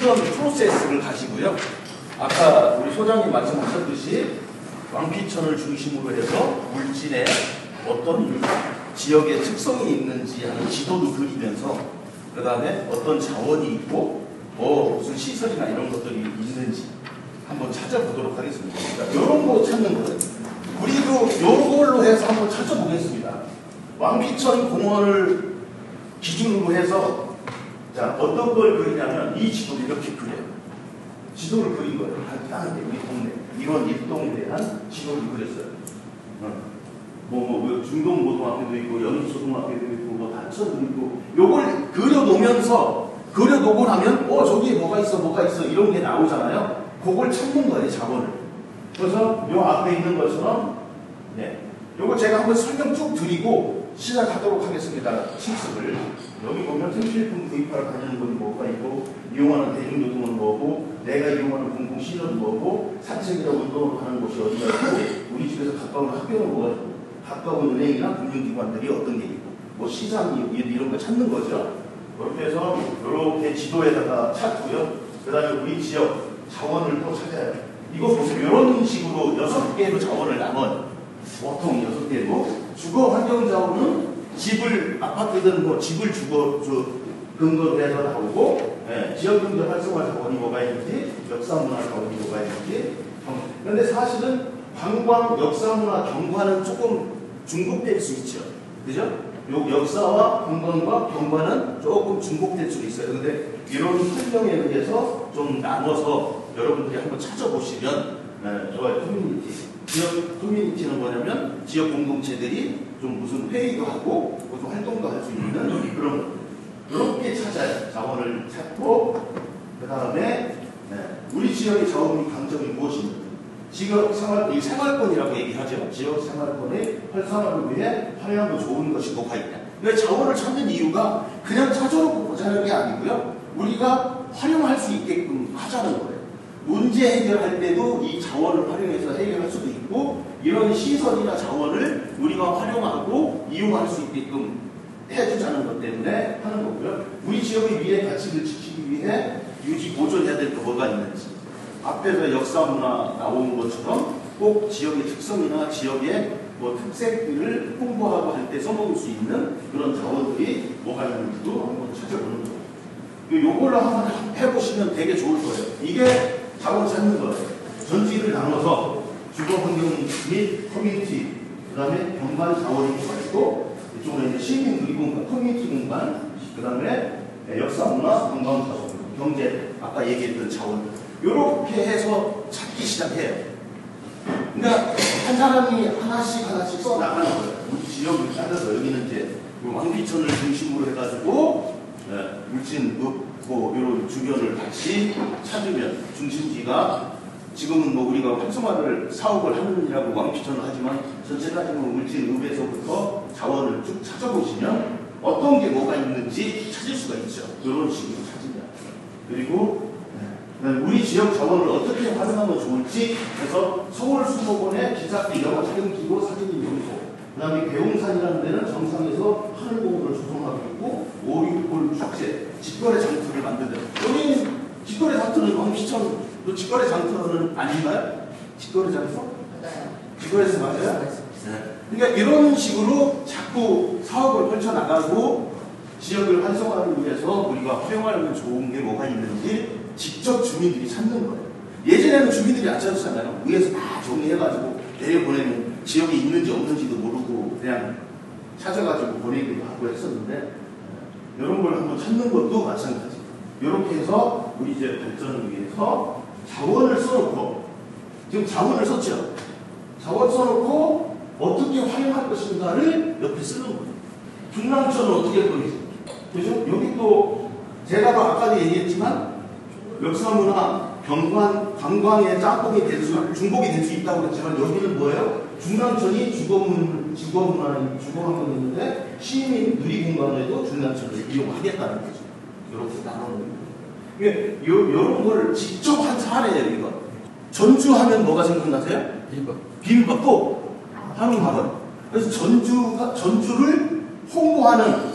이런 프로세스를 가지고요. 아까 우리 소장님 말씀하셨듯이 왕피천을 중심으로 해서 물질의 어떤 지역의 특성이 있는지 하는 지도도 그리면서 그 다음에 어떤 자원이 있고 무슨 시설이나 이런 것들이 있는지 한번 찾아보도록 하겠습니다. 그러니까 이런 거 찾는 거예요. 우리도 이걸로 해서 한번 찾아보겠습니다. 왕피천 공원을 기준으로 해서 자 어떤 걸 그리냐면 이 지도를 이렇게 그려요. 지도를 그린 거예요. 간단하게 우리 동네 이런 일동에 대한 지도를 그렸어요. 중동고등학교도 있고 연희초등학교도 있고 뭐 단천도 있고 요걸 그려놓고 나면 저기에 뭐가 있어 이런 게 나오잖아요. 그걸 찾는 거예요. 자본을. 그래서 요 앞에 있는 것처럼 요거 제가 한번 설명 쭉 드리고 시작하도록 하겠습니다. 실습을. 여기 보면 생필품 구입하러 다니는 건 뭐가 있고 이용하는 대중교통은 뭐고 내가 이용하는 공공시설은 뭐고 산책이나 운동을 하는 곳이 어디가 있고 우리 집에서 가까운 학교는 뭐가 있고 가까운 은행이나 금융기관들이 어떤 게 있고 뭐 시장 이런 거 찾는 거죠. 그렇게 해서 이렇게 지도에다가 찾고요. 그 다음에 우리 지역 자원을 또 찾아요. 이거 보세요. 이런 식으로 6개로 자원을 나눠요. 보통 6개로. 주거 환경 자원은 집을, 아파트든 뭐 집을 근거로 해서 나오고, 지역 경제 활성화 자원이 뭐가 있는지, 역사문화 자원이 뭐가 있는지. 그런데 사실은 관광, 역사문화, 경관은 조금 중복될 수 있죠. 그죠? 요 역사와 관광과 경관은 조금 중복될 수 있어요. 근데 이런 설명에 의해서 좀 나눠서 여러분들이 한번 찾아보시면 좋아요. 커뮤니티. 지역 커뮤니티는 뭐냐면 지역 공동체들이 좀 무슨 회의도 하고 무슨 활동도 할 수 있는 그런 것. 이렇게 찾아요. 자원을 찾고 그 다음에 우리 지역의 자원 강점이 무엇인지 지역 생활권이라고 얘기하죠. 지역 생활권의 활성화를 위해 활용하면 좋은 것이 뭐가 있냐. 왜 자원을 찾는 이유가 그냥 찾아놓고 보자는 게 아니고요. 우리가 활용할 수 있게끔 하자는 거예요. 문제 해결할 때도 이 자원을 활용해서 해결할 수도 있고 이런 시설이나 자원을 우리가 활용하고 이용할 수 있게끔 해주자는 것 때문에 하는 거고요. 우리 지역의 미래 가치를 지키기 위해 유지 보존해야 될 거 뭐가 있는지 앞에서 역사문화 나오는 것처럼 꼭 지역의 특성이나 지역의 뭐 특색들을 홍보하고 할 때 써먹을 수 있는 그런 자원들이 뭐가 있는지도 한번 찾아보는 거예요. 요걸로 한번 해보시면 되게 좋을 거예요. 이게 자원 찾는 거예요. 전지를 나눠서 주거 환경 및 커뮤니티, 그 다음에 경관 자원이 뭐가 있고 이쪽으로 이제 시민 누리공간, 커뮤니티 공간, 그 다음에 역사, 문화, 관광 자원, 경제, 아까 얘기했던 자원 이렇게 해서 찾기 시작해요. 그러니까 한 사람이 하나씩 써 나가는 거예요. 우리 지역을 따라서 여기는 이제 왕피천을 중심으로 해가지고 물진, 이런 주변을 같이 찾으면 중심지가 지금은 뭐 우리가 활성화를 사업을 하느라고 왕피천을 하지만 전체적으로 물질읍에서부터 자원을 쭉 찾아보시면 어떤 게 뭐가 있는지 찾을 수가 있죠. 이런 식으로 찾으면. 그리고 우리 지역 자원을 어떻게 활용하면 좋을지 해서 서울수목원의 기사기 영화 촬영기고 사진인연구소 그 다음에 배웅산이라는 데는 정상에서 하늘공원을 조성하고 있고 5.6볼 축제 직거래 장터를 만드는 여기 직거래 장터는 왕피천 직거래 장터는 아닌가요? 직거래 장터? 맞아요. 직거래에서 맞아요? 네. 그러니까 이런 식으로 자꾸 사업을 펼쳐나가고 지역을 활성화를 위해서 우리가 활용하려면 좋은 게 뭐가 있는지 직접 주민들이 찾는 거예요. 예전에는 주민들이 안 찾았잖아요. 위에서 다 정리해가지고 내려보내면 지역에 있는지 없는지도 모르고 그냥 찾아가지고 보내기도 하고 했었는데 이런 걸 한번 찾는 것도 마찬가지. 이렇게 해서 우리 이제 발전을 위해서 자원을 써놓고 지금 자원을 썼죠. 자원 써놓고 어떻게 활용할 것인가를 옆에 쓰는 거예요. 중랑천은 어떻게 할 거겠어요? 그죠? 여기 또 제가 아까도 얘기했지만 역사문화, 경관, 관광의 짬뽕이 될 수, 중복이 될 수 있다고 그랬지만 여기는 뭐예요? 중랑천이 주거환경이 있는데 시민 누리공간에도 중랑천을 이용하겠다는 거죠. 이렇게 나누는 거예요. 이런 걸 직접 한 사례예요, 이거. 전주하면 뭐가 생각나세요? 비빔밥 또 하는 거. 그래서 전주를 홍보하는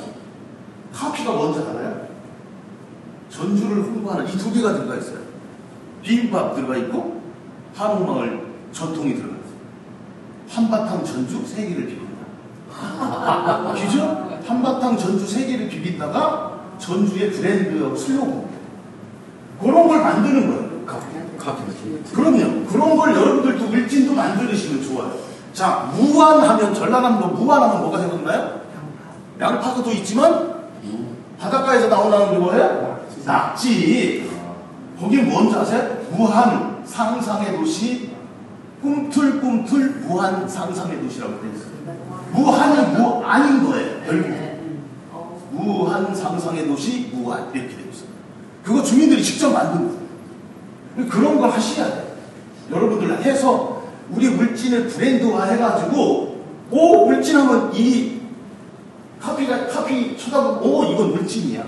카피가 뭔지 알아요? 전주를 홍보하는 이 두 개가 들어가 있어요. 비빔밥 들어가 있고 한옥마을 전통이 들어가 있어요. 한바탕 전주 세 개를 비빈다. 그죠? 한바탕 전주 세 개를 비빈다가 전주의 브랜드 슬로건 그런 걸 만드는 거예요. 그럼요. 그런 걸 여러분들도 울진도 만들으시면 좋아요. 자, 무안하면 전라남도 무안하면 뭐가 생각나요? 양파도 있지만 바닷가에서 나오는 게 뭐예요? 낙지. 거긴 뭔지 아세요? 무한 상상의 도시, 꿈틀꿈틀 무한 상상의 도시라고 되어 있어요. 무한이 무아닌 거예요. 결국 무한 상상의 도시 무한 이렇게 되어 있어요. 그거 주민들이 직접 만든 거예요. 그런 걸 하셔야 돼요. 여러분들 해서 우리 울진을 브랜드화 해가지고 울진하면 이 카피 쳐다보고 이건 울진이야.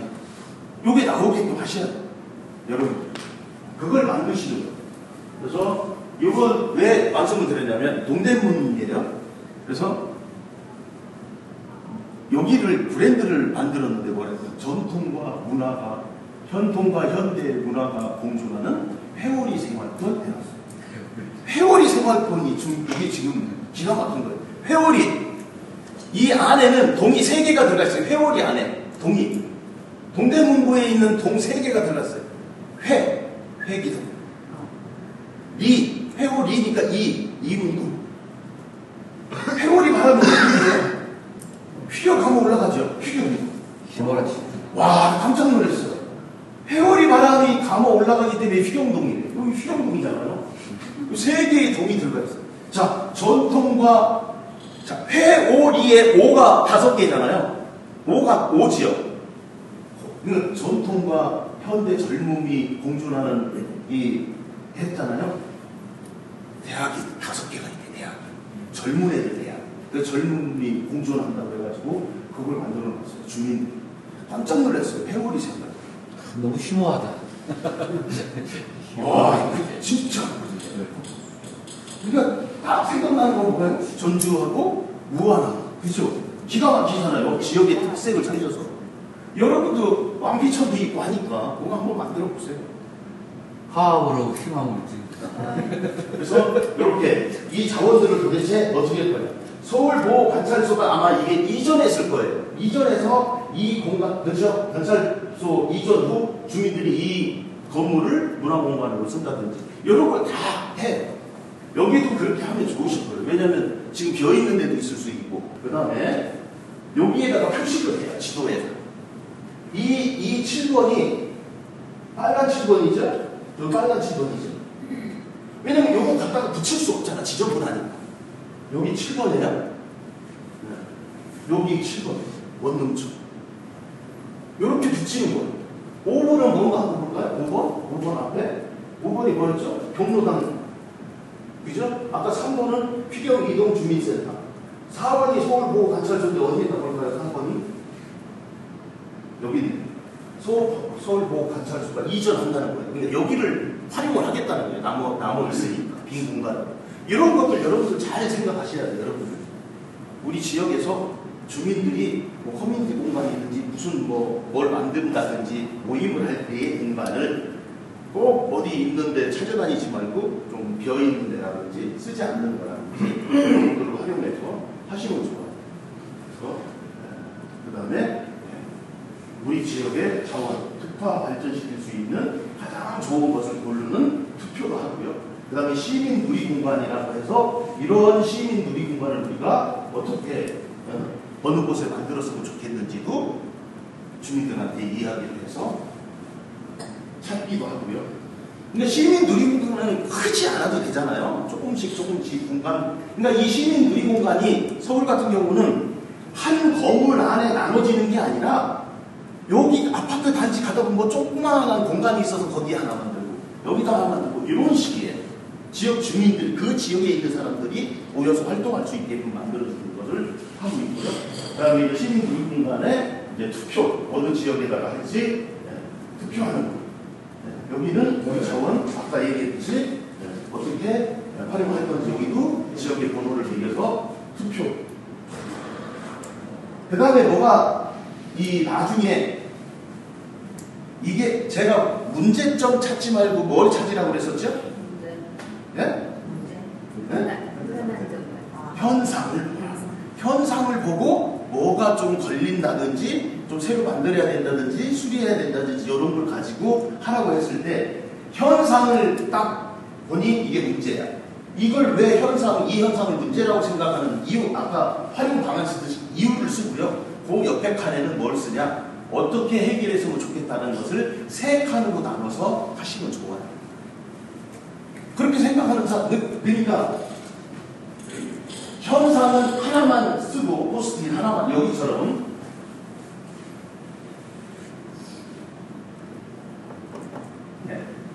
요게 나오게끔 하셔야 돼요. 여러분 그걸 만드시는 거예요. 그래서 이건 왜 말씀을 드렸냐면 동대문이에요. 그래서 여기를 브랜드를 만들었는데 뭐랬어요? 전통과 문화가 현통과 현대 문화가 공존하는 회오리 생활권 해놨어요. 회오리 생활권이 이게 지금 기가 막힌 거예요. 회오리 이 안에는 동이 3개가 들어가 있어요. 회오리 안에 동이 동대문구에 있는 동 3개가 들어갔어요. 회기도 리 회오리니까 이문구 회오리 바람이 어디에요? 휘격하면 올라가죠. 휘격이 힘어라지. 와 깜짝 놀랐어요. 회오리 바람이 감아 올라가기 때문에 휘경동이래요. 여기 휘경동이잖아요. 3개의 동이 들어가 있어요. 자, 전통과 자, 회오리의 오가 5개잖아요. 오지요. 그 전통과 현대 젊음이 공존하는 이 했잖아요. 대학이 5개가 있대. 대학. 젊은 애들 대학. 그 젊음이 공존한다고 해가지고 그걸 만들어 놨어요. 주민들이. 깜짝 놀랐어요. 회오리 생각. 너무 심오하다. 와, 진짜. 그러니까 딱 생각나는 거 뭐예요? 전주하고 무안하고. 그죠? 기가 막히잖아요. 지역의 특색을 살려서. 여러분도 왕비천도 있고 하니까 그거 한번 만들어 보세요. 화합으로 희망을 지. 그래서 이렇게 이 자원들을 도대체 어떻게 할 거예요? 서울보호관찰소가 아마 이게 이전했을 거예요. 이전해서 이 공간, 그렇죠? 관찰소 이전 후 주민들이 이 건물을 문화공간으로 쓴다든지 이런 걸 다 해요. 여기도 그렇게 하면 좋으실 거예요. 왜냐하면 지금 비어있는 데도 있을 수 있고 그 다음에 여기에다가 표시를 해요. 지도에서. 이 7번이 빨간 7번이죠? 저 빨간 7번이죠? 왜냐면 요거 갖다가 붙일 수 없잖아. 지저분하니까. 여기 7번이에요? 여기 7번. 원룸촌. 요렇게 붙이는 거예요. 5번은 뭔가 한번 볼까요? 5번 앞에. 5번이 뭐였죠? 경로당. 그죠? 아까 3번은 피경이동주민센터. 4번이 서울보호관찰소인데 어디에다 볼까요? 3번이? 여기 서울보호관찰소가 이전한다는 거예요. 그러니까 여기를 활용을 하겠다는 거예요. 나무 있으니까 빈 공간. 이런 것들 여러분들 잘 생각하셔야 돼요. 여러분들. 우리 지역에서 주민들이 뭐 커뮤니티 공간이든지 무슨 뭘 만든다든지 모임을 할 때의 공간을 꼭 어디 있는데 찾아다니지 말고 좀 비어있는 데라든지 쓰지 않는 거라든지 이런 것들을 활용해서 하시면 좋아요. 그래서 그 다음에 우리 지역의 자원, 특화 발전시킬 수 있는 가장 좋은 것을 고르는 투표도 하고요. 그 다음에 시민 누리 공간이라고 해서 이런 시민 누리 공간을 우리가 어떻게 어느 곳에 만들었으면 좋겠는지도 주민들한테 이야기를 해서 찾기도 하고요. 근데 시민 누리 공간은 크지 않아도 되잖아요. 조금씩 공간. 그러니까 이 시민 누리 공간이 서울 같은 경우는 한 건물 안에 나눠지는 게 아니라 여기 아파트 단지 가다 보면 뭐 조그마한 공간이 있어서 거기에 하나 만들고 여기다 하나 만들고 이런 식이에요. 지역 주민들, 그 지역에 있는 사람들이 모여서 활동할 수 있게끔 만들어주는 것을 하고 있고요. 그 다음에 시민 누리 공간에 이제 투표, 어느 지역에다가 할지 투표하는 거. 여기는 우리 자원, 아까 얘기했듯이 어떻게 활용할 건지 여기도 지역의 번호를 매겨서 투표. 그 다음에 뭐가 이 나중에 이게 제가 문제점 찾지 말고 뭘 찾으라고 그랬었죠? 예? 현상을 보고 뭐가 좀 걸린다든지 좀 새로 만들어야 된다든지 수리해야 된다든지 이런 걸 가지고 하라고 했을 때 현상을 딱 보니 이게 문제야. 이걸 왜 이 현상을 문제라고 생각하는 이유, 아까 활용 방안 쓰듯이 이유를 쓰고요. 그 옆에 칸에는 뭘 쓰냐? 어떻게 해결했으면 좋겠다는 것을 세 칸으로 나눠서 하시면 좋아요. 그렇게 생각하는 사람, 그러니까 현상은 하나만 쓰고 포스트잇 하나만 여기처럼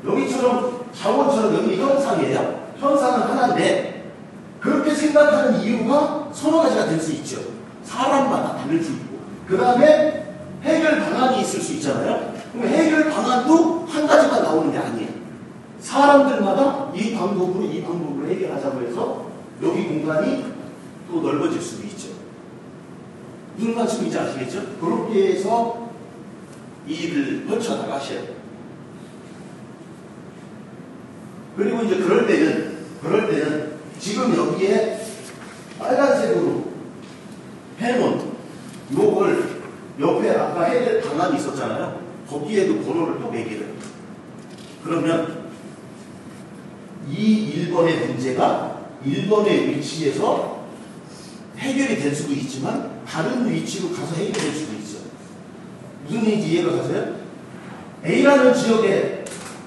여기처럼 자원처럼 여기 현상이에요. 현상은 하나인데 그렇게 생각하는 이유가 서너 가지가 될 수 있죠. 사람마다 다를 수 있고 그 다음에 해결 방안이 있을 수 있잖아요. 그럼 해결 방안도 한 가지가 나오는 게 아니에요. 사람들마다 이 방법으로 해결하자고 해서 여기 공간이 또 넓어질 수도 있죠. 무슨 말씀인지 아시겠죠? 그렇게 해서 이 일을 펼쳐나가셔야 돼요. 그리고 이제 그럴 때는 지금 여기에 빨간색으로 해놓은 요걸 옆에 아까 해결 방안이 있었잖아요. 거기에도 번호를 또 매기래요. 그러면 이 1번의 문제가 1번의 위치에서 해결이 될 수도 있지만 다른 위치로 가서 해결될 수도 있어요. 무슨 얘기인지 이해가 가세요? A라는 지역에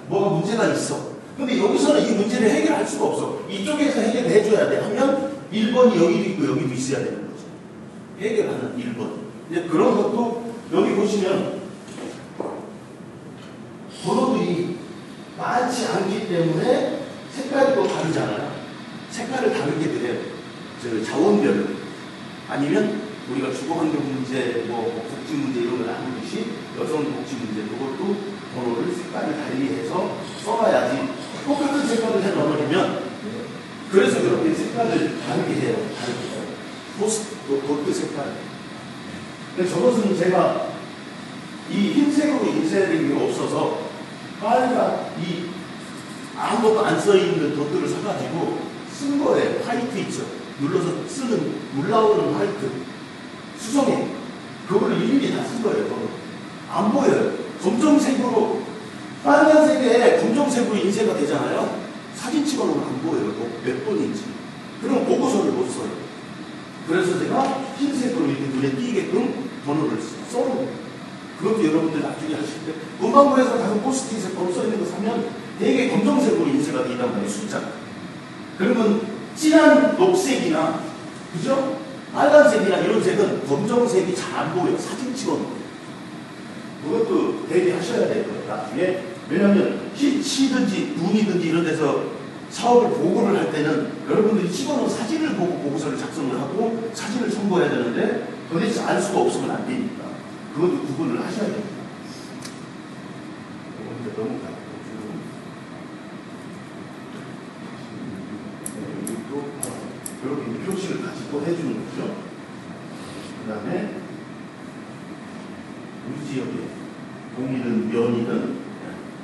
뭐가 문제가 있어. 근데 여기서는 이 문제를 해결할 수가 없어. 이쪽에서 해결을 해줘야 돼 하면 1번이 여기도 있고 여기도 있어야 되는 거죠. 해결하는 1번. 이제 그런 것도 여기 보시면 번호들이 많지 않기 때문에 색깔이 또 다르잖아요. 색깔을 다르게 그래요. 자원별로. 아니면 우리가 주거환경 문제, 복지 문제 이런 걸 나누듯이 여성 복지 문제 그것도 번호를 색깔을 달리해서 써봐야지 똑같은 색깔을 해놓으면 그래서 그렇게 색깔을 다르게 해요. 다르게 해요. 도트 색깔. 근데 저것은 제가 이 흰색으로 인쇄된 게 없어서 빨간 이 아무것도 안 써있는 도트를 사가지고 쓴 거예요. 화이트 있죠. 눌러서 쓰는 물 나오는 화이트 수성에 그거를 일일이 다 쓴 거예요. 안 보여요. 검정색으로 빨간색에 검정색으로 인쇄가 되잖아요. 사진 찍어놓으면 안 보여요. 몇 번인지. 그럼 보고서를 못 써요. 그래서 제가 흰색으로 이렇게 눈에 띄게끔 번호를 써놓은 거예요. 그것도 여러분들 나중에 하실 때 문방구에서 가서 포스트잇에 번호 써있는 거 사면 되게 검정색으로 인쇄가 되단 말이에요. 숫자. 그러면 진한 녹색이나 그죠? 빨간색이나 이런 색은 검정색이 잘 안 보여요. 사진 찍어놓으면. 그것도 대비하셔야 될 거예요. 나중에. 왜냐하면 시든지 눈이든지 이런 데서 사업을 보고를 할 때는 여러분들이 찍어놓은 사진을 보고 보고서를 작성을 하고 사진을 첨부해야 되는데 도대체 알 수가 없으면 안 되니까 그것도 구분을 하셔야 됩니다. 이거 너무 가요. 이렇게 표시를 같이 또 해주는 거죠. 그 다음에 우리 지역에 공이든 면이든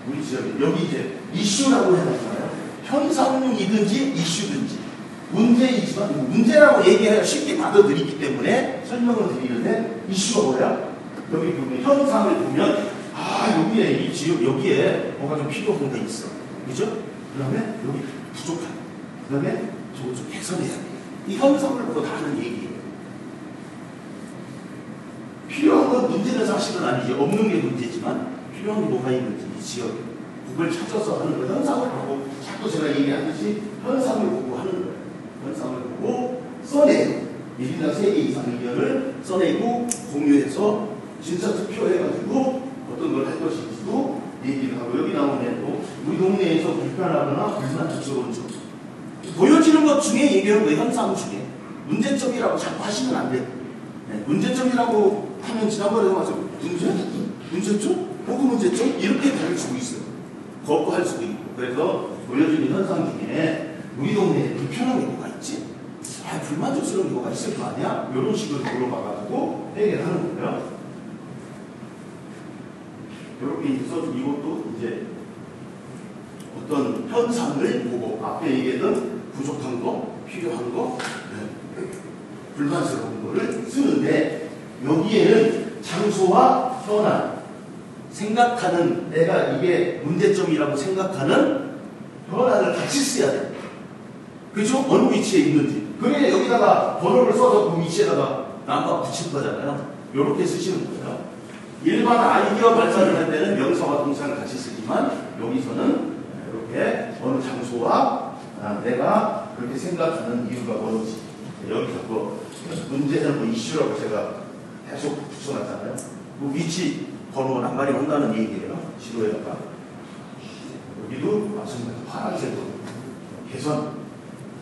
우리 지역에 여기 이제 이슈라고 해놨잖아요. 현상이든지 이슈든지 문제이지만 문제라고 얘기해야 쉽게 받아들이기 때문에 설명을 드리는데 이슈가 뭐야? 여기 보면 현상을 보면 여기에 이 지역 여기에 뭐가 좀 필요한 게 있어. 그죠? 그 다음에 여기 부족한. 그 다음에 저거 좀 개선해야 돼. 이 현상을 보고 다 하는 얘기예요. 필요한 건 문제는 사실은 아니죠. 없는 게 문제지만 필요한 게 뭐가 있는지 이 지역에 그걸 찾아서 하는 거 현상을 보고 자꾸 제가 얘기하듯이 현상을 보고 하는 거예요. 현상을 보고 써내요. 1인당 3개 이상 의견을 써내고 공유해서 진사투표해가지고 어떤 걸 할 것인지도 얘기를 하고 여기 나오는 또 우리 동네에서 불편하거나 불편한 특성은 좀 보여지는 것 중에 얘기하는 거 현상 중에 문제점이라고 자꾸 하시면 안 돼요. 네, 문제점이라고 하면 지난번에 맞아 문제점? 보고 문제점? 이렇게 가르치고 있어요. 거부할 수도 있고. 그래서 보여지는 현상 중에 우리 동네에 불편한 게 뭐가 있지? 불만족스러운 게 뭐가 있을 거 아니야? 이런 식으로 물어봐가지고 해결하는 거예요. 이렇게 해서 이것도 이제 어떤 현상을 보고 앞에 얘기했던 부족한 거, 필요한 거, 불만스러운 거를 쓰는데 여기에는 장소와 현안, 생각하는 내가 이게 문제점이라고 생각하는 현안을 같이 써야 돼. 그죠? 어느 위치에 있는지. 그래 여기다가 번호를 써서 그 위치에다가 남바 붙일 거잖아요. 이렇게 쓰시는 거예요. 일반 아이디어 발산을 할 때는 명사와 동사를 같이 쓰지만 여기서는 이렇게 어느 장소와 내가 그렇게 생각하는 이유가 뭔지 여기서 뭐 문제는 뭐 이슈라고 제가 계속 붙여놨잖아요. 뭐 위치 번호를 한 마리 한다는 얘기예요. 지도에다가 여기도 마찬가지 파란색으로 개선.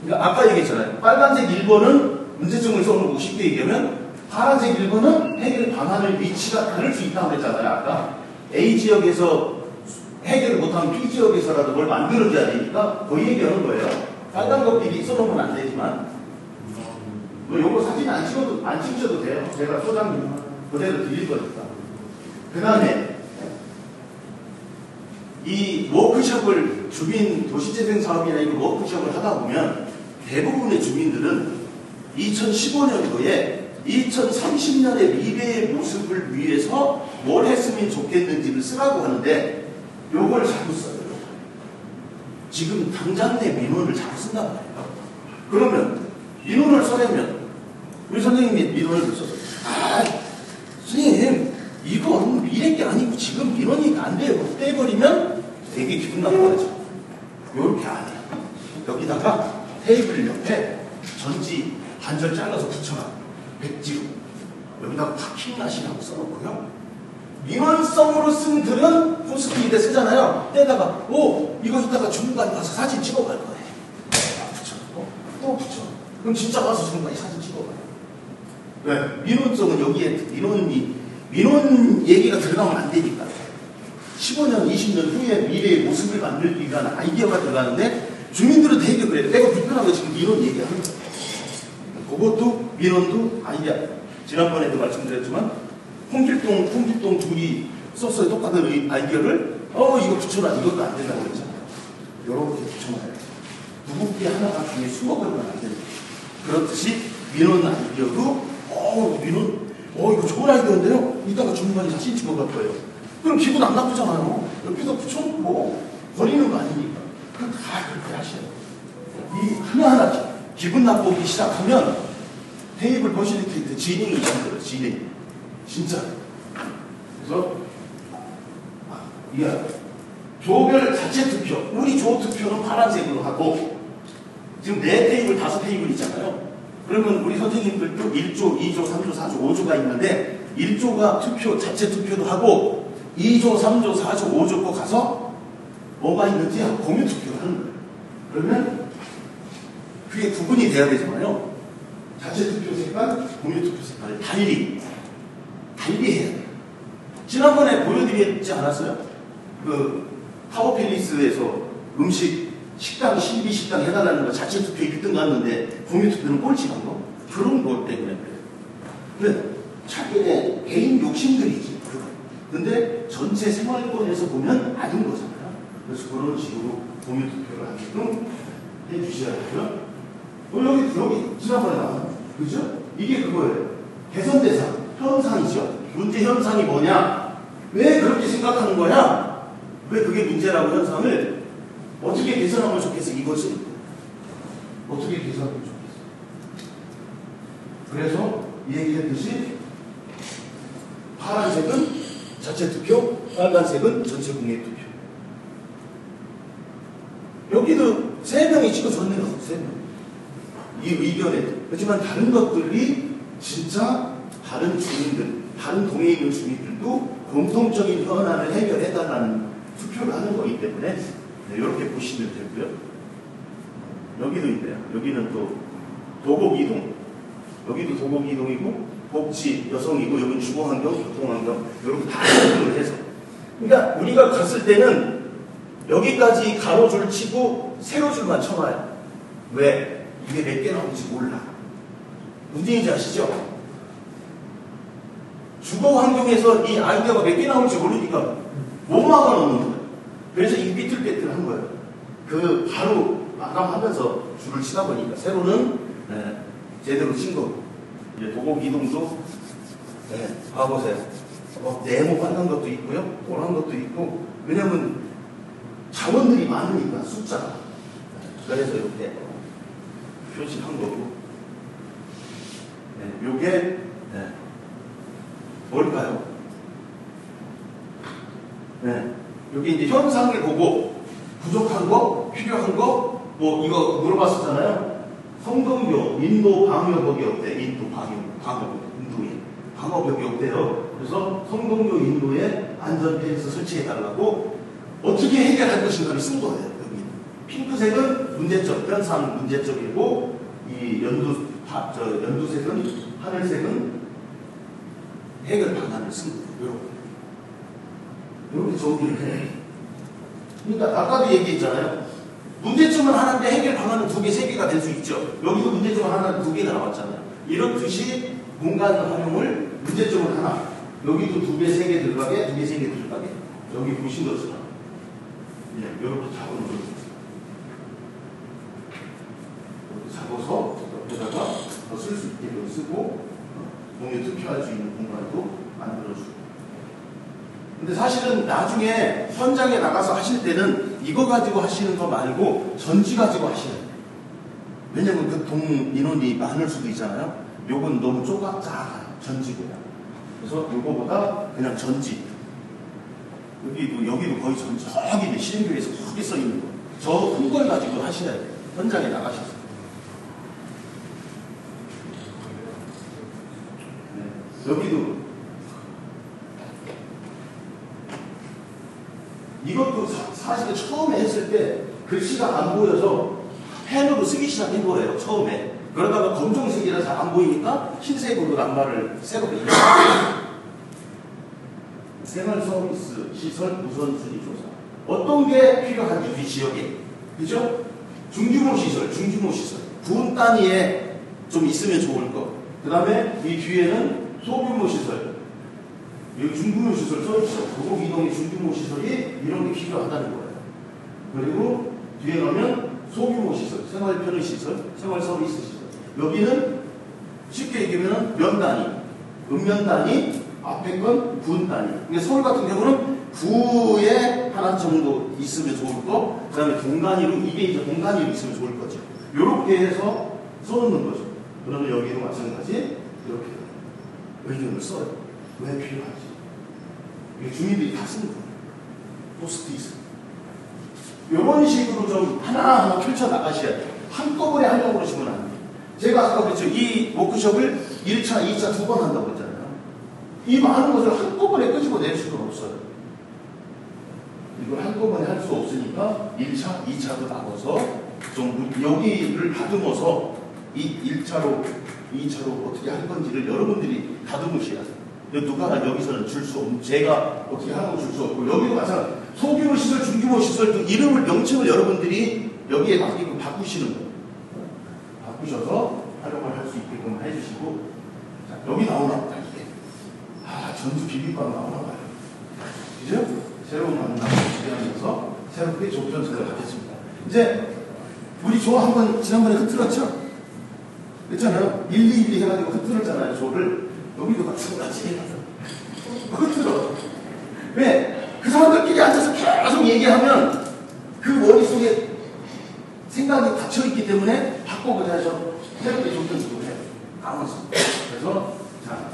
그러니까 아까 얘기했잖아요. 빨간색 1번은 문제점을 써놓고 쉽게 얘기하면 파란색 1번은 해결 방안의 위치가 다를 수 있다고 그랬잖아요. 아까 A 지역에서 해결을 못하면 B 지역에서라도 뭘 만들어줘야 되니까 그 얘기하는 거예요. 빨간 거 미리 써놓으면 안 되지만 뭐 요거 사진 안 찍으셔도 돼요. 제가 소장님 그대로 드릴 거니까. 그 다음에 이 워크숍을 주민 도시재생 사업이나 이 워크숍을 하다 보면 대부분의 주민들은 2015년도에 2030년의 미래의 모습을 위해서 뭘 했으면 좋겠는지를 쓰라고 하는데 요걸 자꾸 써요. 지금 당장 내 민원을 자꾸 쓴단 말이에요. 그러면 민원을 써내면 우리 선생님이 민원을 써서 선생님 이건 미래 게 아니고 지금 민원이 안 돼요. 떼버리면 되게 기분 나빠하죠. 요렇게 안 해요. 여기다가 테이블 옆에 전지 반절 잘라서 붙여놔. 백지로. 여기다가 파킹낫이라고 써놓고요. 민원성으로 쓴 글은 포스트잇에 쓰잖아요. 떼다가 이거 이따가 중간에 가서 사진 찍어갈 거예요. 붙여놓고 또 붙여. 그럼 진짜 가서 중간에 사진 찍어가요. 왜? 민원성은 여기에 민원 얘기가 들어가면 안 되니까. 15년, 20년 후에 미래의 모습을 만들기 위한 아이디어가 들어가는데 주민들은 되게 그래요. 내가 불편한 거 지금 민원 얘기하는 거예요. 그것도 민원도 아이디어. 지난번에도 말씀드렸지만 홍길동 둘이 썼어요. 똑같은 아이디어를 이거 붙여놔. 이것도 안 된다고 그랬잖아요. 요렇게 붙여놔야 돼. 누구께 하나가 중에 숨어버리면 안 됩니다. 그렇듯이 민원 아이디어도 민원 이거 좋은 아이디어인데요. 이따가 중간에 사진 찍어갈 거예요. 그럼 기분 안 나쁘잖아요. 옆에서 붙여놓고 버리는 거 아니니까. 그럼 다 그렇게 하셔야 돼요. 이 하나하나 기분 나쁘기 시작하면 테이블 퍼실리테이트 진행이 힘들어요. 진행. 진짜. 그래서 이게 조별 자체 투표. 우리 조 투표는 파란색으로 하고 지금 4테이블, 5테이블 있잖아요. 그러면 우리 선생님들도 1조, 2조, 3조, 4조, 5조가 있는데 1조가 투표, 자체 투표도 하고 2조, 3조, 4조, 5조 거 가서 뭐가 있는지 공유 투표를 하는 거예요. 그러면 그게 구분이 돼야 되잖아요. 자체 투표 색깔, 공유 투표 색깔을 달리 해야 돼요. 지난번에 보여드렸지 않았어요? 그 타워팰리스에서 식당, 신비 식당 해달라는 거 자체 투표 1등 갔는데 공유 투표는 꼴찌 간 거? 그런 것 때문에 그래요. 근데 자기네 개인 욕심들이지. 근데 전체 생활권에서 보면 아닌 거잖아요. 그래서 그런 식으로 공유 투표를 하게끔 해주셔야 되고요. 여기 지난번에 나왔어요. 그죠? 이게 그거예요. 개선 대상, 현상이죠. 문제 현상이 뭐냐? 왜 그렇게 생각하는 거냐? 왜 그게 문제라고 현상을 어떻게 개선하면 좋겠어? 이것을 어떻게 개선하면 좋겠어? 그래서 이 얘기했듯이 파란색은 자체 투표, 빨간색은 전체 공개 투표. 여기도 3명이 찍어줬네요. 3명. 이 의견에. 하지만 다른 것들이 진짜 다른 주민들, 다른 동에 있는 주민들도 공통적인 현안을 해결해달라는 투표를 하는 거기 때문에 이렇게 보시면 되고요. 여기도 있네요. 여기는 또 도곡이동. 여기도 도곡이동이고 복지, 여성이고 여기는 주거환경, 교통환경 이렇게 다 연결을 해서. 그러니까 우리가 갔을 때는 여기까지 가로줄 치고 세로줄만 쳐놔요. 왜? 이게 몇 개 나올지 몰라. 문제인지 아시죠? 주거환경에서 이 아이디어가 몇 개 나올지 모르니까 못 막아놓는 거예요. 그래서 이 삐뚤빼뚤한 거예요. 그 바로 마감하면서 줄을 치다 보니까 세로는 제대로 친 거고, 이제 도곡 이동도 봐보세요. 네모 빨간 것도 있고요, 노란 것도 있고, 왜냐면 자원들이 많으니까 숫자가. 그래서 이렇게 표시한 거고, 요게 뭘까요? 여기 이제 현상을 보고 부족한 거, 필요한 거, 뭐 이거 물어봤었잖아요. 성동교, 인도 방어벽이 어때? 인도 방어벽, 인도에 방어벽이 없대요. 그래서 성동교 인도에 안전 펜스 설치해달라고 어떻게 해결할 것인가를 쓴 거예요. 여기 핑크색은 문제점, 현상 문제점이고, 이 연두색은, 하늘색은 해결 방안을 쓴 거예요. 이렇게 정리를 해. 그러니까 아까도 얘기했잖아요. 문제점은 하나인데 해결 방안은 2개, 3개가 될 수 있죠. 여기도 문제점 하나, 2개가 나왔잖아요. 이렇듯이 공간 활용을 문제점은 하나, 여기도 2개, 3개 들어가게, 2개, 3개 들어가게. 여기 보신 것처럼 이렇게 잡아놓은 거예요. 이렇게 잡아서 옆에다가 더 쓸 수 있게 쓰고, 공유 투표할 수 있는 공간도 만들어주고. 근데 사실은 나중에 현장에 나가서 하실 때는 이거 가지고 하시는 거 말고 전지 가지고 하시는 거예요. 왜냐면 그 동 인원이 많을 수도 있잖아요. 요건 너무 작아요. 전지고요. 그래서 요거보다 그냥 전지. 여기도 거의 전지. 저기 신교에서 크게 써 있는 거. 저 큰 걸 가지고 하셔야 돼요. 현장에 나가셔서. 여기도 이것도 사실은 처음에 했을 때 글씨가 안 보여서 펜으로 쓰기 시작한 거예요. 처음에. 그러다가 검정색이라 잘 안 보이니까 흰색으로 낱말을 새로 그렸어요. 생활 서비스 시설 우선순위 조사. 어떤 게 필요한지 우리 지역에. 그죠? 중규모 시설. 군 단위에 좀 있으면 좋을 거. 그 다음에 이 뒤에는 소규모 시설. 여기 중규모 시설 써있어. 도곡 이동의 중규모 시설이 이런 게 필요하다는 거예요. 그리고 뒤에 가면 소규모 시설, 생활 편의 시설, 생활 서비스 시설. 여기는 쉽게 얘기하면 면 단위, 읍면 단위, 앞에 건 군 단위. 그러니까 서울 같은 경우는 구에 하나 정도 있으면 좋을 거, 그 다음에 동단위로, 이게 이제 동단위로 있으면 좋을 거죠. 이렇게 해서 써놓는 거죠. 그러면 여기도 마찬가지, 이렇게 의견을 써요. 왜 필요하지? 이게 주민들이 다 쓰는 거예요. 포스트잇. 이런 식으로 좀 하나하나 펼쳐나가셔야 돼요. 한꺼번에 하려고 그러시면 안 돼요. 제가 아까 그랬죠. 이 워크숍을 1차, 2차 2번 한다고 했잖아요. 이 많은 것을 한꺼번에 끄집어 낼 수는 없어요. 이걸 한꺼번에 할 수 없으니까 1차, 2차도 나눠서 좀 여기를 다듬어서 이 1차로, 2차로 어떻게 할 건지를 여러분들이 다듬으셔야 돼요. 누가 여기서는 줄 수 없고, 제가 어떻게 하라고 줄 수 없고, 여기도 마찬가지. 소규모 시설, 중규모 시설도 이름을, 명칭을 여러분들이 여기에 맞게끔 바꾸시는 거예요. 바꾸셔서 활용을 할 수 있게끔 해주시고, 자, 여기 나오나 보다, 이게. 전주 비빔밥 나오나 봐요. 그죠? 새로운 만남을 기대하면서 새롭게 조편성을 하겠습니다. 이제, 우리 조 한번 지난번에 흐트렀죠? 그랬잖아요. 1, 2, 1 해가지고 흐트렀잖아요, 조를. 여기도 마찬가지 해가지고. 흐트러. 왜? 그 사람들끼리 앉아서 계속 얘기하면 그 머릿속에 생각이 닫혀있기 때문에 바꿔보자 해서 새롭게 조편성을 해요. 나눠서. 그래서, 자,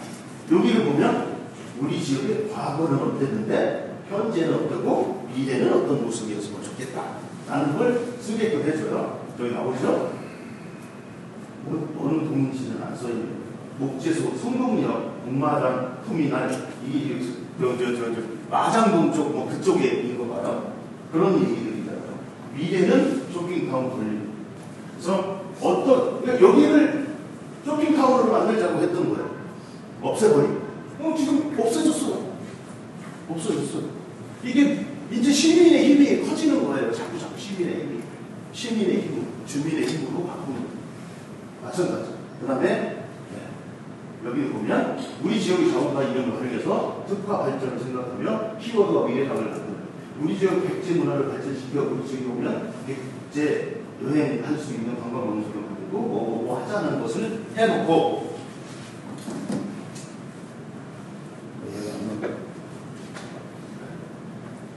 여기를 보면 우리 지역의 과거는 어땠는데, 현재는 어떻고, 미래는 어떤 모습이었으면 좋겠다. 라는 걸 쓰게끔 해줘요. 여기 나오죠? 어느 동시는 안 써있는 목재소, 성동역, 목마당, 후미날, 마장동 쪽, 뭐 그쪽에 있는 거 봐요. 그런 얘기들이잖아요. 미래는 쇼핑타운 돌리고. 그래서 그러니까 여기를 쇼핑타운으로 만들자고 했던 거예요. 없애버리고. 지금 없어졌어요. 이게 이제 시민의 힘이 커지는 거예요. 자꾸 시민의 힘이. 주민의 힘으로 바꾸는 거예요. 마찬가지. 그 다음에 여기 보면 우리 지역의 자원과 이념을 활용해서 특화 발전을 생각하며 키워드와 미래상을 만드는 우리 지역 백제 문화를 발전시켜 우리 지역에 오면 백제 여행할 수 있는 관광 명소를 만들고 뭐 하자는 것을 해놓고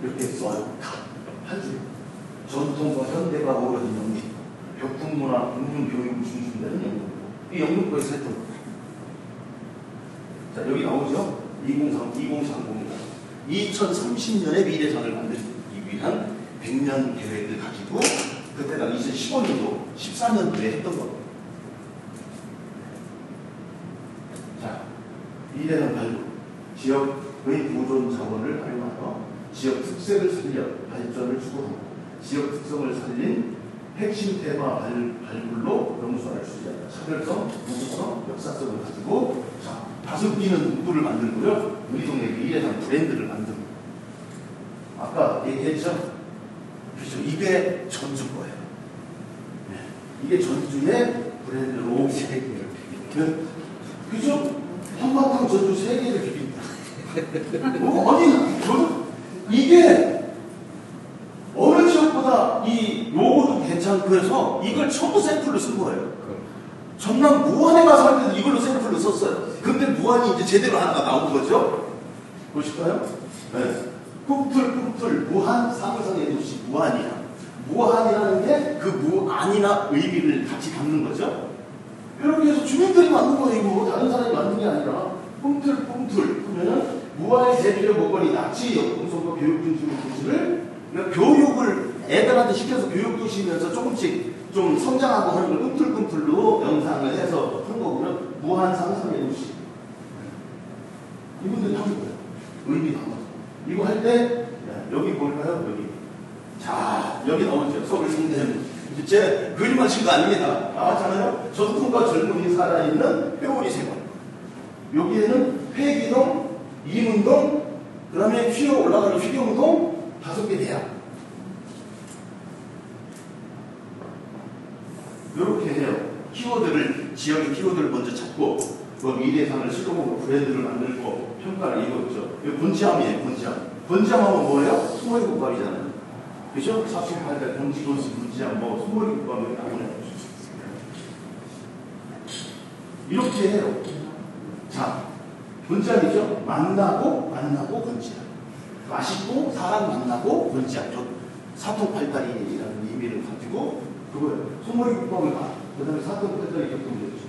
이렇게 써요. 한 줄. 전통과 현대가 어우러진 영리, 벽국문화, 국민교육을 중심되는 영국. 이 영국과의 했던 거. 자, 여기 나오죠? 2030입니다. 2030년의 미래상을 만들기 위한 100년 계획을 가지고 그때가 2015년도, 14년도에 했던 겁니다. 자, 미래상 발굴. 지역의 보존 자원을 활용하여 지역 특색을 살려 발전을 추구하고 지역 특성을 살린 핵심 테마 발굴로 명소화를 추진한다. 차별성, 문화성, 역사성을 가지고 자, 다섯 끼는 문구를 만들고요. 우리 동네 미래상 브랜드를 만듭니다. 아까 얘기했죠? 그렇죠. 이게 전주 거예요. 네. 이게 전주의 브랜드로 세계를 네. 그죠? 한바탕 전주 세계를 비빈다. 아니, 저는 이게 어느 지역보다 이 로고도 괜찮고 해서 이걸 전부 샘플로 쓴 거예요. 전남 무안에 가서 할 때도 이걸로 샘플로 썼어요. 근데 무안이 이제 제대로 하나가 나온 거죠. 보실까요? 네. 꿈틀꿈틀 무한 상상의 도시 무안이야. 무한이라는 게 그 무안이나 의미를 같이 담는 거죠. 이렇게 해서 주민들이 만든 거예요. 이거 다른 사람이 만든 게 아니라 꿈틀꿈틀 그러면은 무안의 대표 먹거리 납치 역동성과 교육 중심의 도시를 그러니까 교육을 애들한테 시켜서 교육 도시면서 조금씩 좀 성장하고 하는 걸 꿈틀꿈틀로 영상을 해서 한 거고요. 무한 상상의 도시. 이분들이 하는 거예요. 의미 담아서. 이거 할 때 여기 볼까요? 여기. 자, 여기 나오죠. 서울 성대는. 제 그림만 친 거 아닙니다. 나왔잖아요. 전통과 젊음이 살아있는 회오리 생활. 여기에는 회기동, 이문동, 그 다음에 휘어 올라가는 휘경동, 5개 대학. 이렇게 해요. 키워드를, 지역의 키워드를 먼저 찾고, 그 미래상을 슬로건으로 브랜드를 만들고, 평가를 이거죠. 이거 본지함이에요, 본지함. 본지함하면 뭐예요? 소머리국밥이잖아요. 그죠? 48대 본지도시, 본지함, 뭐, 소머리국밥이 나오네요. 이렇게 해요. 자, 본지함이죠? 만나고 건지함. 맛있고, 사람 만나고, 건지함. 사통팔다리라는 의미를 가지고, 그거예요. 소머리국밥을 가. 그 다음에 사통팔다리 격동되지.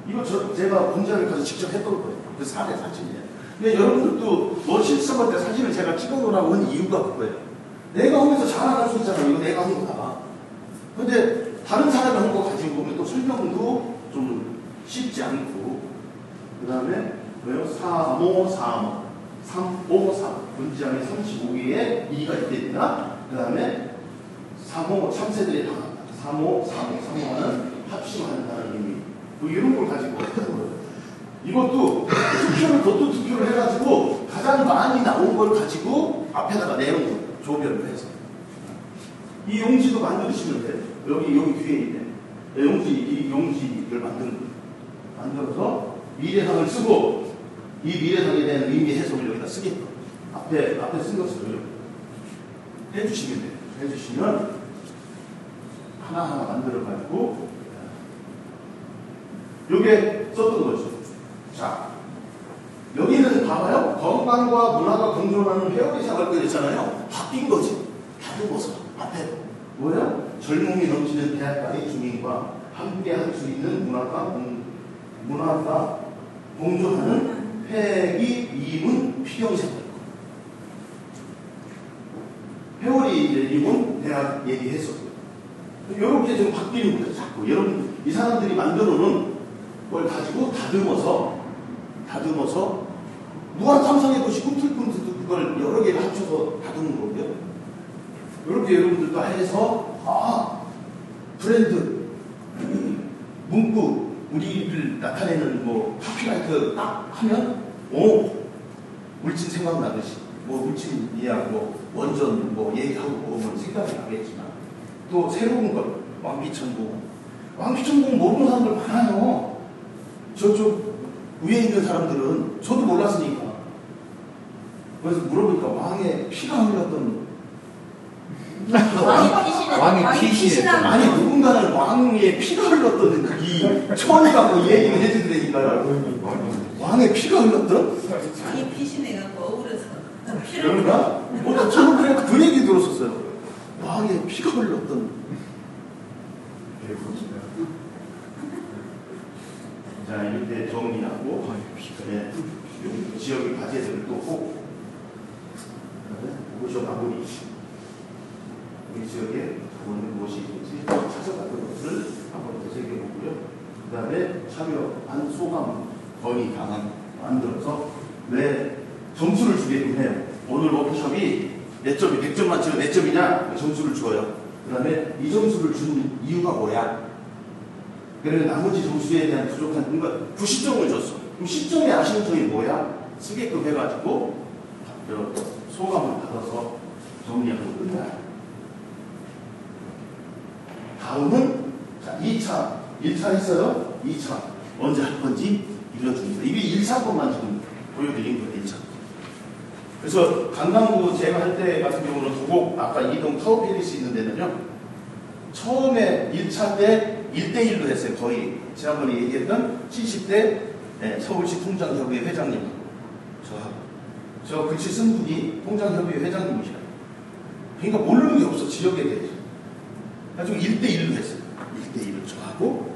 이거 제가 본지함에 가서 직접 했던 거예요. 그 사진이에요. 근데 여러분들도 뭐 실습할 때 사진을 제가 찍어놓으라고 한 이유가 그거예요. 내가 하면서 자랑할 수 있잖아. 이거 내가 한 거다. 근데 다른 사람이 한 거 가지고 보면 또 설명도 좀 쉽지 않고, 그 다음에 뭐요? 353. 본지함에 35개의 2가 있대니까, 그 다음에 3호 참새들이 당한다. 3호는 합심한다는 의미. 뭐 이런 걸 가지고 하는 거예요. 이것도 도토 투표를 해가지고 가장 많이 나온 걸 가지고 앞에다가 내놓은 거예요. 조별로 해서. 이 용지도 만드시면 돼요. 여기 뒤에 있네. 이 용지를 만들어서 미래상을 쓰고 이 미래상에 대한 의미 해석을 여기다 쓰겠다. 앞에 쓴 것을 해주시면 돼요. 해주시면 하나하나 만들어가지고 요게 썼던 거죠. 자, 여기는 봐봐요. 건강과 문화가 공존하는 회오리 생활 그랬잖아요. 바뀐 거지. 다듬어서 앞에 뭐예요? 젊음이 넘치는 대학가의 주민과 함께 할 수 있는 문화가 공존하는 회기 이문 필요 생활. 회오리 이제 이문 대학 얘기했었고요. 이렇게 좀 바뀌는 거예요. 자꾸 여러분 이 사람들이 만들어놓은 걸 가지고 다듬어서 무한 상상의 도시 꿈틀꿈틀 그걸 여러 개를 합쳐서 다듬는 거고요. 이렇게 여러분들도 해서 브랜드 문구 우리를 나타내는 뭐 카피라이트 딱 하면 물질 생각나듯이 뭐 물질 이해하고 뭐 원전 뭐 얘기하고 뭐 생각이 나겠지만 또 새로운 것 왕비천공 모르는 사람들 많아요. 저쪽 위에 있는 사람들은 저도 몰랐으니까. 그래서 물어보니까 왕의 피가 흘렀던 왕이 피신했다. 아니 누군가는 왕의 피가 흘렀던 이 처음이라고 얘기를 해주더라니까요. 왕의 피가 흘렀던? 왕이 피신해갖고 억울해서 그런가? 저는 그래 그 얘기 들었었어요. 왕의 피가 흘렀던. 자 이렇게 정리하고 네, 지역의 과제들을 또 꼭 무엇이 마무리. 우리 지역에 자본은 무엇이 있는지 찾아가는 것을 한번 더 새겨보고요. 그 다음에 참여한 소감 건의 강한 만들어서 내 점수를 주게끔 해요. 오늘 워크숍이 몇 점이 100점 만점에 몇 점이냐 점수를 줘요. 그 다음에 이 점수를 준 이유가 뭐야? 그래서 나머지 점수에 대한 부족한 그러니까 90점을 줬어. 그럼 10점의 아쉬운 점이 뭐야? 쓰게끔 해가지고 소감을 받아서 정리하고 끝나요. 다음은 자 2차, 1차 했어요. 2차 언제 할 건지 일러줍니다. 이게 1차 것만 지금 보여드린 거예요. 1차. 그래서 강남구 제가 할 때 같은 경우는 도곡 아까 이동 타워 팰리스 있는 데는요. 처음에 1차 때 1대1로 했어요. 거의 지난번에 얘기했던 70대 서울시 통장협의회 회장님하고 저 글씨 쓴 분이 통장협의회 회장님이시라. 그러니까 모르는 게 없어. 지역에 대해서. 가지고 1대1로 했어요. 1대1을 저하고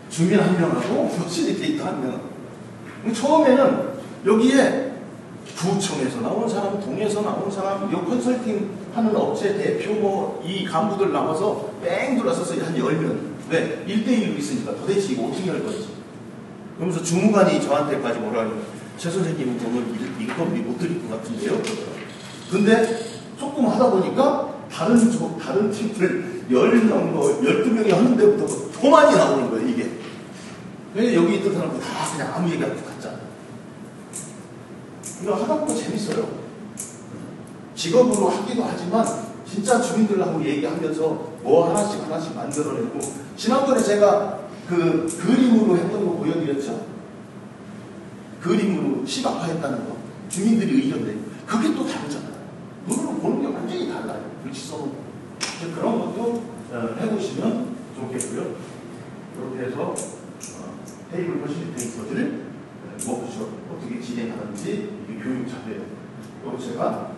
주민 한 명하고 퍼실리테이터 한 명. 처음에는 여기에 구청에서 나온 사람, 동에서 나온 사람, 요 컨설팅 하는 업체 대표 뭐 이 간부들 나와서 뺑 돌아서서 한 10명. 왜? 1대1로 있으니까 도대체 이거 어떻게 할 건지. 그러면서 주무관이 저한테까지 뭐라 하냐면 최 선생님은 오늘 이건 못 드릴 것 같은데요? 근데 조금 하다 보니까 다른 팀들 10명, 12명이 하는 데부터 더 많이 나오는 거예요, 이게. 그래서 여기 있던 사람들 다 그냥 아무 얘기 안 하고 갔잖아. 이거 하다 보면 재밌어요. 직업으로 하기도 하지만 진짜 주민들하고 얘기하면서 뭐 하나씩 만들어내고 지난번에 제가 그 그림으로 했던 거 보여드렸죠? 그림으로 시각화했다는 거. 주민들이 의견 내고. 그게 또 다르잖아요. 눈으로 보는 게 완전히 달라요. 글씨 써놓고. 그런 것도 해보시면 좋겠고요. 이렇게 해서 테이블 퍼실리테이터들을 워크숍 어떻게 진행하는지 이게 교육 자료예요. 그리고 제가